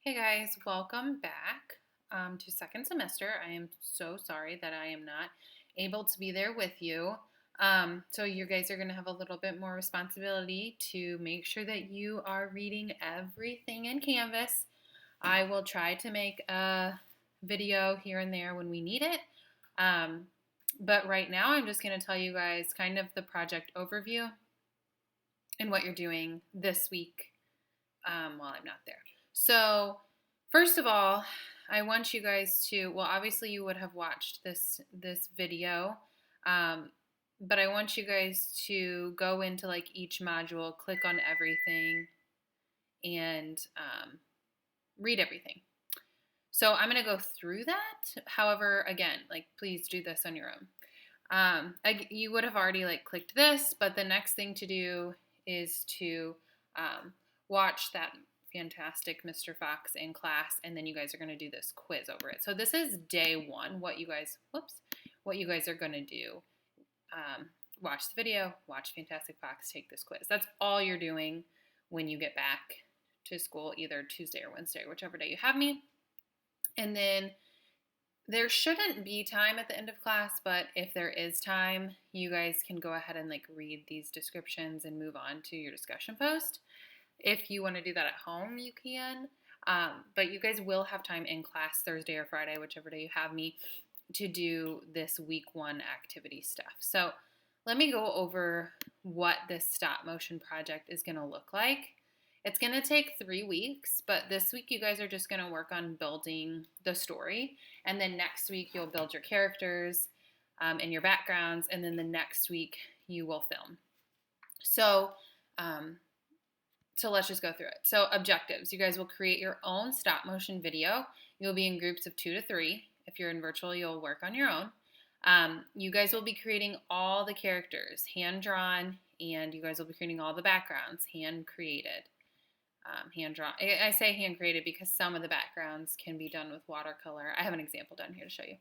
Hey guys, welcome back to second semester. I am so sorry that I am not able to be there with you. So you guys are going to have a little bit more responsibility to make sure that you are reading everything in Canvas. I will try to make a video here and there when we need it. Um, but right now I'm just going to tell you guys kind of the project overview and what you're doing this week while I'm not there. So, first of all, I want you guys to, well, obviously you would have watched this video, um, but I want you guys to go into like each module, click on everything, and read everything. So I'm going to go through that. However, again, like please do this on your own. You would have already like clicked this, but the next thing to do is to um, watch that fantastic Mr. Fox in class, and then you guys are going to do this quiz over it. So this is day one. What you guys are going to do. Watch the video, watch Fantastic Fox, take this quiz. That's all you're doing when you get back to school, either Tuesday or Wednesday, whichever day you have me. And then there shouldn't be time at the end of class, but if there is time, you guys can go ahead and like read these descriptions and move on to your discussion post. If you want to do that at home, you can. But you guys will have time in class Thursday or Friday, whichever day you have me, to do this week one activity stuff. So let me go over what this stop motion project is going to look like. It's going to take 3 weeks, but this week you guys are just going to work on building the story. And then next week you'll build your characters and your backgrounds. And then the next week you will film. So, let's just go through it. So objectives, you guys will create your own stop motion video. You'll be in groups of 2 to 3. If you're in virtual, you'll work on your own. You guys will be creating all the characters, hand-drawn, and you guys will be creating all the backgrounds, hand-created. Hand-drawn. I say hand-created because some of the backgrounds can be done with watercolor. I have an example down here to show you.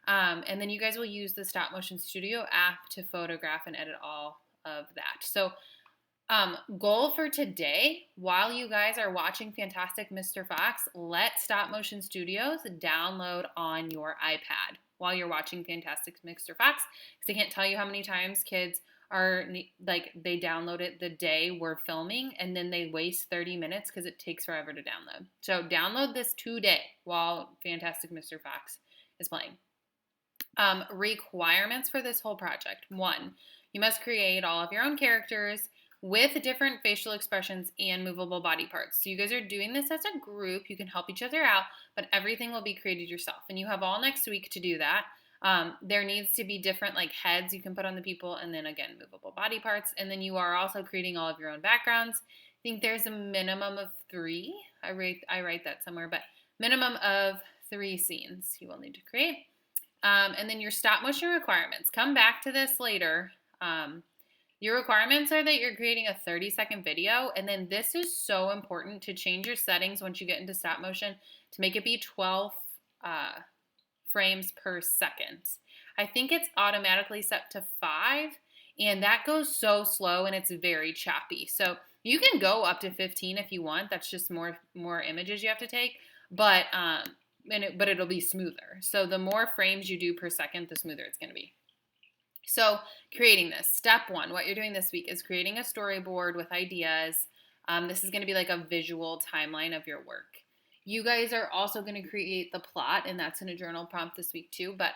And then you guys will use the Stop Motion Studio app to photograph and edit all of that. So goal for today, while you guys are watching Fantastic Mr. Fox, let Stop Motion Studios download on your iPad while you're watching Fantastic Mr. Fox, because I can't tell you how many times kids are like, they download it the day we're filming and then they waste 30 minutes because it takes forever to download. So download this today while Fantastic Mr. Fox is playing. Requirements for this whole project. 1, you must create all of your own characters with different facial expressions and movable body parts. So you guys are doing this as a group. You can help each other out, but everything will be created yourself. And you have all next week to do that. There needs to be different like heads you can put on the people, and then again, movable body parts. And then you are also creating all of your own backgrounds. I think there's a minimum of 3. I write that somewhere, but minimum of 3 scenes you will need to create. And then your stop motion requirements. Come back to this later. Your requirements are that you're creating a 30-second video, and then this is so important to change your settings once you get into stop motion to make it be 12 frames per second. I think it's automatically set to 5, and that goes so slow and it's very choppy. So you can go up to 15 if you want. That's just more images you have to take, but it'll be smoother. So the more frames you do per second, the smoother it's going to be. So creating this, step 1, what you're doing this week is creating a storyboard with ideas. This is going to be like a visual timeline of your work. You guys are also going to create the plot, and that's in a journal prompt this week too, but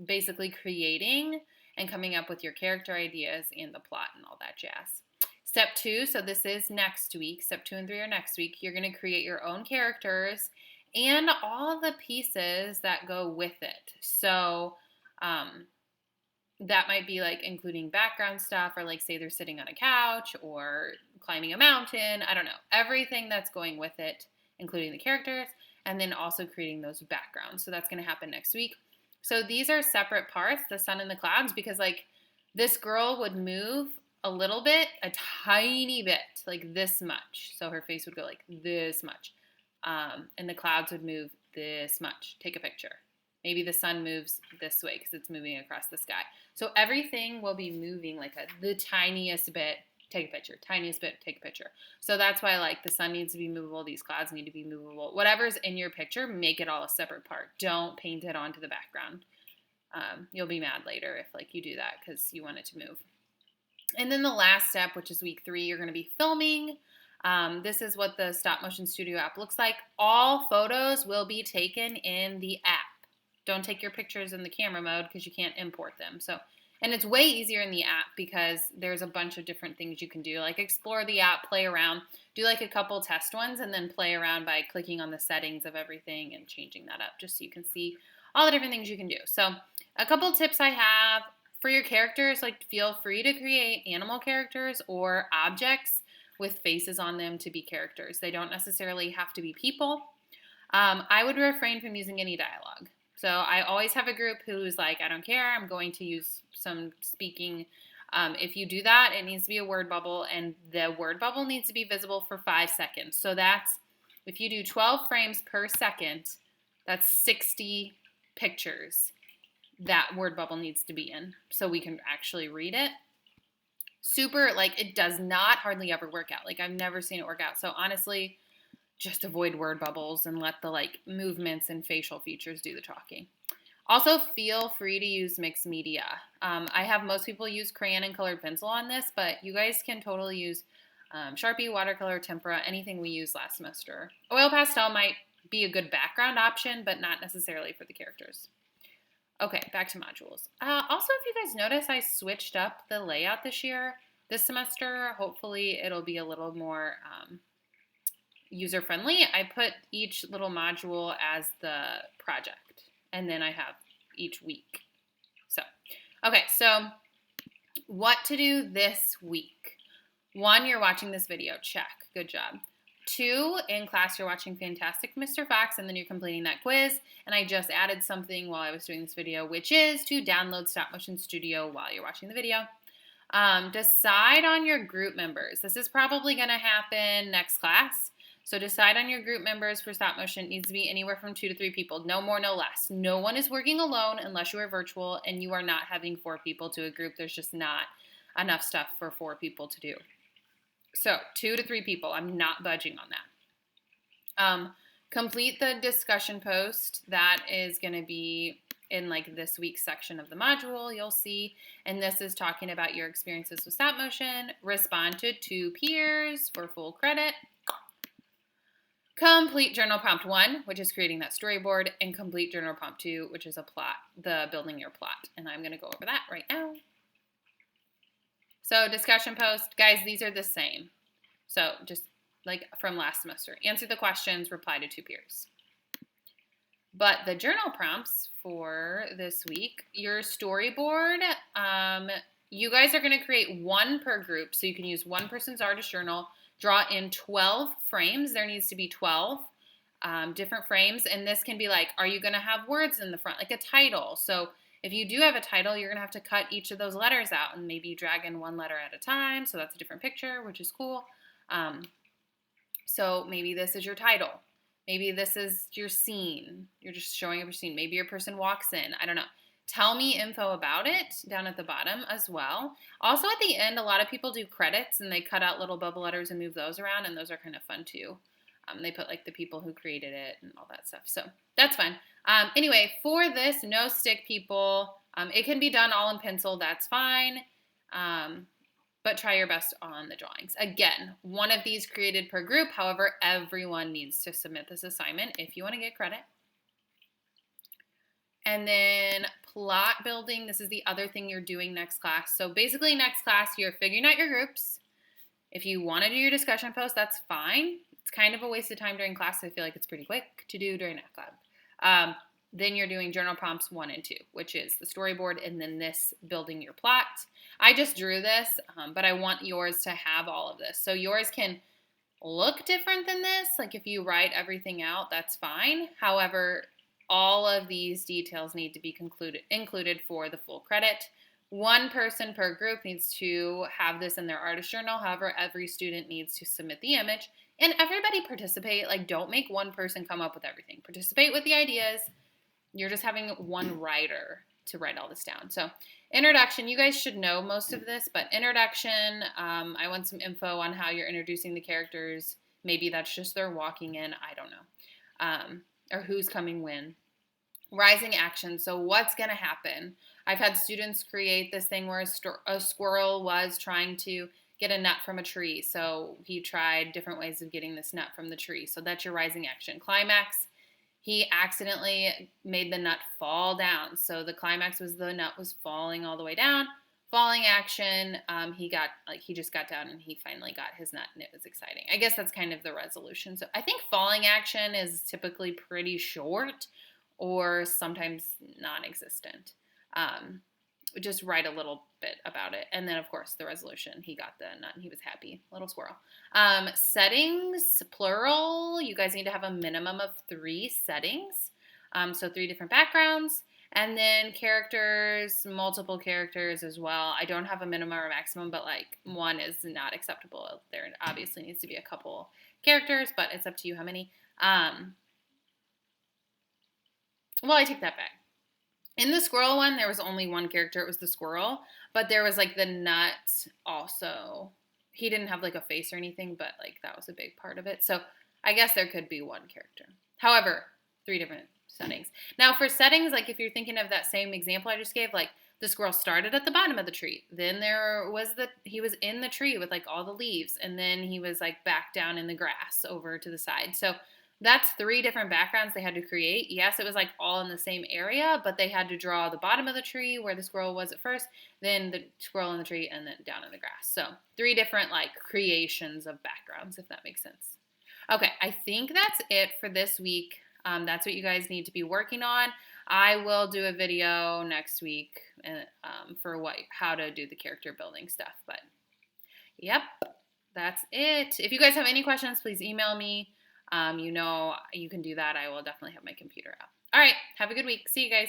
basically creating and coming up with your character ideas and the plot and all that jazz. Step 2, so this is next week. Step 2 and 3 are next week. You're going to create your own characters and all the pieces that go with it. So, that might be like including background stuff, or like say they're sitting on a couch or climbing a mountain. I don't know. Everything that's going with it, including the characters, and then also creating those backgrounds. So that's going to happen next week. So these are separate parts, the sun and the clouds, because like this girl would move a little bit, a tiny bit, like this much. So her face would go like this much. And the clouds would move this much. Take a picture. Maybe the sun moves this way because it's moving across the sky. So everything will be moving like the tiniest bit take a picture. Tiniest bit, take a picture. So that's why like the sun needs to be movable, these clouds need to be movable. Whatever's in your picture, make it all a separate part. Don't paint it onto the background. You'll be mad later if like you do that because you want it to move. And then the last step, which is week 3, you're going to be filming. This is what the Stop Motion Studio app looks like. All photos will be taken in the app. Don't take your pictures in the camera mode because you can't import them. And it's way easier in the app because there's a bunch of different things you can do, like explore the app, play around, do like a couple test ones, and then play around by clicking on the settings of everything and changing that up just so you can see all the different things you can do. So a couple tips I have for your characters, like feel free to create animal characters or objects with faces on them to be characters. They don't necessarily have to be people. I would refrain from using any dialogue. So I always have a group who's like, I don't care, I'm going to use some speaking. If you do that, it needs to be a word bubble, and the word bubble needs to be visible for 5 seconds. So that's, if you do 12 frames per second, that's 60 pictures that word bubble needs to be in so we can actually read it. Super, like, it does not hardly ever work out. Like, I've never seen it work out. So honestly, just avoid word bubbles and let the like movements and facial features do the talking. Also, feel free to use mixed media. I have most people use crayon and colored pencil on this, but you guys can totally use Sharpie, watercolor, tempera, anything we used last semester. Oil pastel might be a good background option, but not necessarily for the characters. Okay, back to modules. Also, if you guys notice, I switched up the layout this semester. Hopefully, it'll be a little more user-friendly. I put each little module as the project, and then I have each week. So what to do this week? 1, you're watching this video. Check. Good job. 2, in class, you're watching Fantastic Mr. Fox, and then you're completing that quiz. And I just added something while I was doing this video, which is to download Stop Motion Studio while you're watching the video. Decide on your group members. This is probably going to happen next class. So decide on your group members for stop motion. It needs to be anywhere from 2 to 3 people. No more, no less. No one is working alone unless you are virtual and you are not having 4 people to a group. There's just not enough stuff for 4 people to do. So 2 to 3 people. I'm not budging on that. Complete the discussion post. That is going to be in like this week's section of the module, you'll see. And this is talking about your experiences with stop motion. Respond to 2 peers for full credit. Complete journal prompt 1, which is creating that storyboard, and complete journal prompt 2, which is the building your plot. And I'm going to go over that right now. So discussion post, guys, these are the same. So just like from last semester, answer the questions, reply to 2 peers. But the journal prompts for this week, your storyboard, you guys are going to create 1 per group. So you can use 1 person's artist journal. Draw in 12 frames. There needs to be 12 different frames. And this can be like, are you going to have words in the front, like a title? So if you do have a title, you're going to have to cut each of those letters out and maybe drag in 1 letter at a time. So that's a different picture, which is cool. So maybe this is your title. Maybe this is your scene. You're just showing up your scene. Maybe your person walks in. I don't know. Tell me info about it down at the bottom as well. Also at the end, a lot of people do credits and they cut out little bubble letters and move those around, and those are kind of fun too. They put like the people who created it and all that stuff. So that's fun. Anyway, for this, no stick people. It can be done all in pencil. That's fine. But try your best on the drawings. Again, 1 of these created per group. However, everyone needs to submit this assignment if you want to get credit. And then plot building, this is the other thing you're doing next class. So basically next class, you're figuring out your groups. If you want to do your discussion post, that's fine. It's kind of a waste of time during class. I feel like it's pretty quick to do during Act Lab. Then you're doing journal prompts 1 and 2, which is the storyboard and then this building your plot. I just drew this, but I want yours to have all of this. So yours can look different than this. Like if you write everything out, that's fine. However, all of these details need to be included for the full credit. 1 person per group needs to have this in their artist journal. However, every student needs to submit the image. And everybody participate. Like, don't make 1 person come up with everything. Participate with the ideas. You're just having 1 writer to write all this down. So Introduction, you guys should know most of this, but introduction, I want some info on how you're introducing the characters. Maybe that's just they're walking in, I don't know. Or who's coming when. Rising action, so what's going to happen? I've had students create this thing where a squirrel was trying to get a nut from a tree. So he tried different ways of getting this nut from the tree. So that's your rising action. Climax, he accidentally made the nut fall down. So the climax was the nut was falling all the way down. Falling action, he just got down and he finally got his nut and it was exciting. I guess that's kind of the resolution. So I think falling action is typically pretty short or sometimes non-existent. Just write a little bit about it. And then, of course, the resolution. He got the nut and he was happy. Little squirrel. Settings, plural. You guys need to have a minimum of 3 settings. So 3 different backgrounds. And then characters, multiple characters as well. I don't have a minimum or maximum, but like 1 is not acceptable. There obviously needs to be a couple characters, but it's up to you how many. Well, I take that back. In the squirrel one, there was only 1 character. It was the squirrel. But there was like the nut also. He didn't have like a face or anything, but like that was a big part of it. So I guess there could be 1 character. However, 3 different settings. Now for settings, like if you're thinking of that same example I just gave, like the squirrel started at the bottom of the tree. Then he was in the tree with like all the leaves. And then he was like back down in the grass over to the side. So that's 3 different backgrounds they had to create. Yes, it was like all in the same area, but they had to draw the bottom of the tree where the squirrel was at first, then the squirrel in the tree, and then down in the grass. So 3 different like creations of backgrounds, if that makes sense. Okay, I think that's it for this week. That's what you guys need to be working on. I will do a video next week for how to do the character building stuff. But yep, that's it. If you guys have any questions, please email me. You can do that. I will definitely have my computer out. All right. Have a good week. See you guys.